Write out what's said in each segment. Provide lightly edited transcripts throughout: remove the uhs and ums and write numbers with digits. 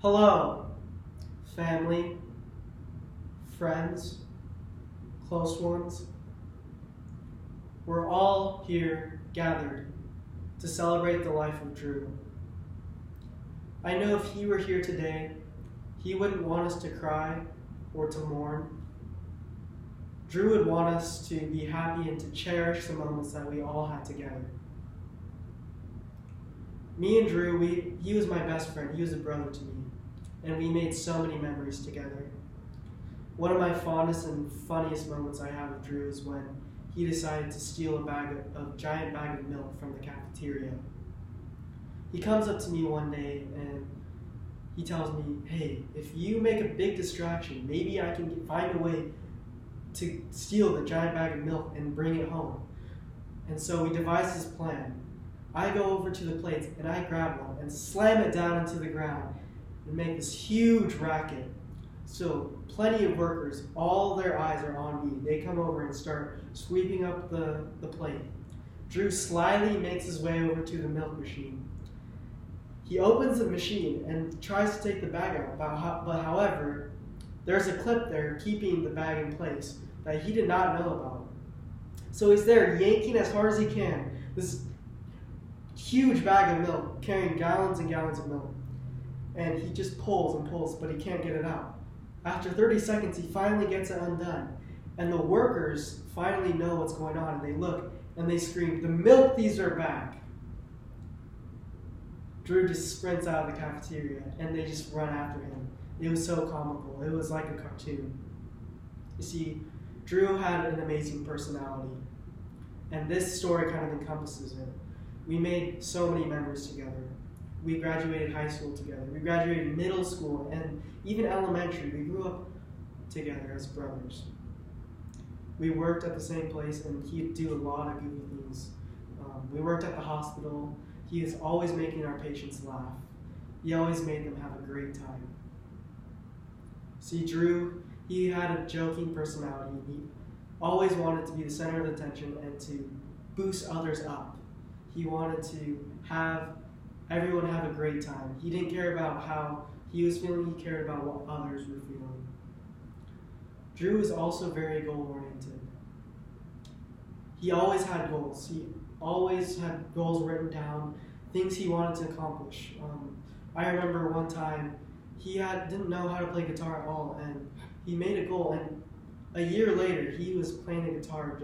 Hello, family, friends, close ones. We're all here gathered to celebrate the life of Drew. I know if he were here today, he wouldn't want us to cry or to mourn. Drew would want us to be happy and to cherish the moments that we all had together. Me and Drew, he was my best friend, he was a brother to me, and we made so many memories together. One of my fondest and funniest moments I have with Drew is when he decided to steal a giant bag of milk from the cafeteria. He comes up to me one day and he tells me, hey, if you make a big distraction, maybe I can find a way to steal the giant bag of milk and bring it home. And so we devise this plan. I go over to the plates and I grab one and slam it down into the ground and make this huge racket. So plenty of workers, all their eyes are on me. They come over and start sweeping up the plate. Drew slyly makes his way over to the milk machine. He opens the machine and tries to take the bag out, but however, there's a clip there keeping the bag in place that he did not know about. So he's there yanking as hard as he can, this huge bag of milk, carrying gallons and gallons of milk. And he just pulls and pulls, but he can't get it out. After 30 seconds, he finally gets it undone. And the workers finally know what's going on, and they look and they scream, "The milk thieves are back!" Drew just sprints out of the cafeteria, and they just run after him. It was so comical. It was like a cartoon. You see, Drew had an amazing personality, and this story kind of encompasses it. We made so many memories together. We graduated high school together. We graduated middle school, and even elementary. We grew up together as brothers. We worked at the same place, and he'd do a lot of goofy things. We worked at the hospital. He was always making our patients laugh. He always made them have a great time. See, Drew, he had a joking personality. He always wanted to be the center of attention and to boost others up. He wanted to have everyone have a great time. He didn't care about how he was feeling, he cared about what others were feeling. Drew was also very goal-oriented. He always had goals. He always had goals written down, things he wanted to accomplish. I remember one time he didn't know how to play guitar at all, and he made a goal, and a year later he was playing the guitar.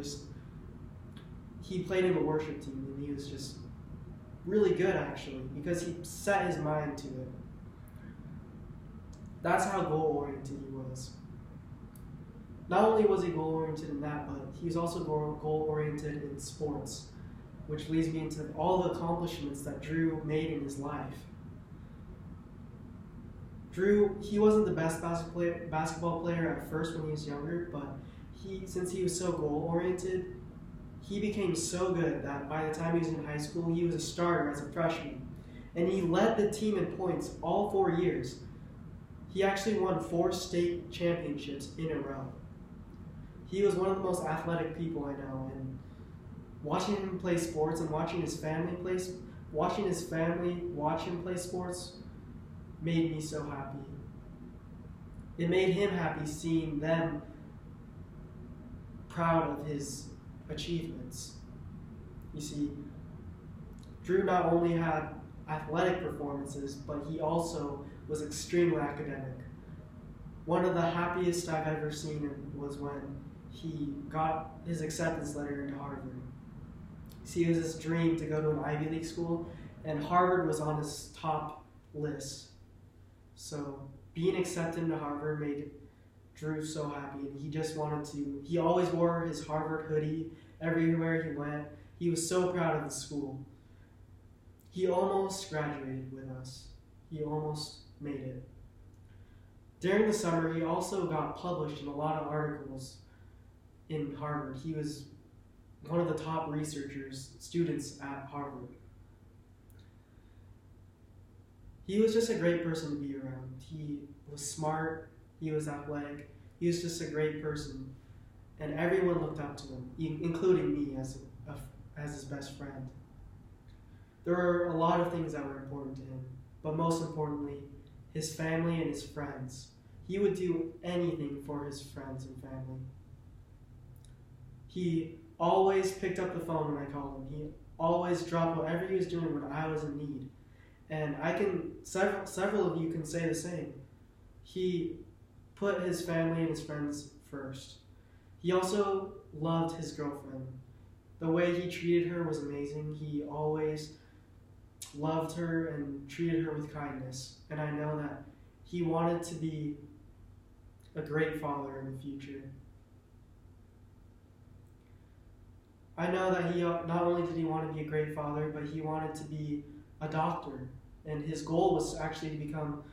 He played in the worship team, and he was just really good actually, because he set his mind to it. That's how goal-oriented he was. Not only was he goal-oriented in that, but he was also goal-oriented in sports, which leads me into all the accomplishments that Drew made in his life. Drew, he wasn't the best basketball player at first when he was younger, but since he was so goal-oriented, he became so good that by the time he was in high school, he was a starter as a freshman. And he led the team in points all 4 years. He actually won 4 state championships in a row. He was one of the most athletic people I know, and watching him play sports and watching his family watch him play sports made me so happy. It made him happy seeing them proud of his achievements. You see, Drew not only had athletic performances, but he also was extremely academic. One of the happiest I've ever seen was when he got his acceptance letter into Harvard. See, it was his dream to go to an Ivy League school, and Harvard was on his top list. So being accepted into Harvard made Drew so happy, and he always wore his Harvard hoodie everywhere he went. He was so proud of the school. He almost graduated with us. He almost made it. During the summer, he also got published in a lot of articles in Harvard. He was one of the top students at Harvard. He was just a great person to be around. He was smart, he was athletic, he was just a great person, and everyone looked up to him, including me as his best friend. There were a lot of things that were important to him, but most importantly, his family and his friends. He would do anything for his friends and family. He always picked up the phone when I called him. He always dropped whatever he was doing when I was in need. And several of you can say the same. He put his family and his friends first. He also loved his girlfriend. The way he treated her was amazing. He always loved her and treated her with kindness. And I know that he wanted to be a great father in the future. I know that he not only did he want to be a great father, but he wanted to be a doctor. And his goal was actually to become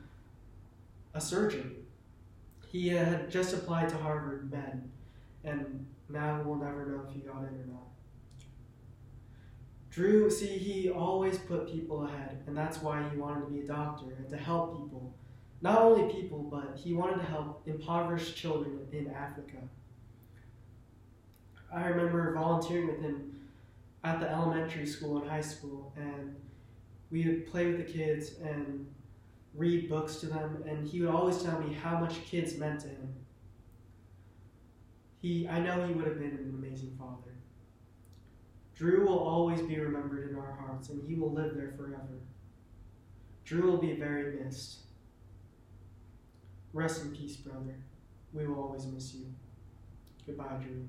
a surgeon. He had just applied to Harvard Med, and now we'll never know if he got in or not. Drew, he always put people ahead, and that's why he wanted to be a doctor and to help people. Not only people, but he wanted to help impoverished children in Africa. I remember volunteering with him at the elementary school and high school, and we would play with the kids and read books to them, and he would always tell me how much kids meant to him. I know he would have been an amazing father. Drew will always be remembered in our hearts, and he will live there forever. Drew will be very missed. Rest in peace, brother. We will always miss you. Goodbye, Drew.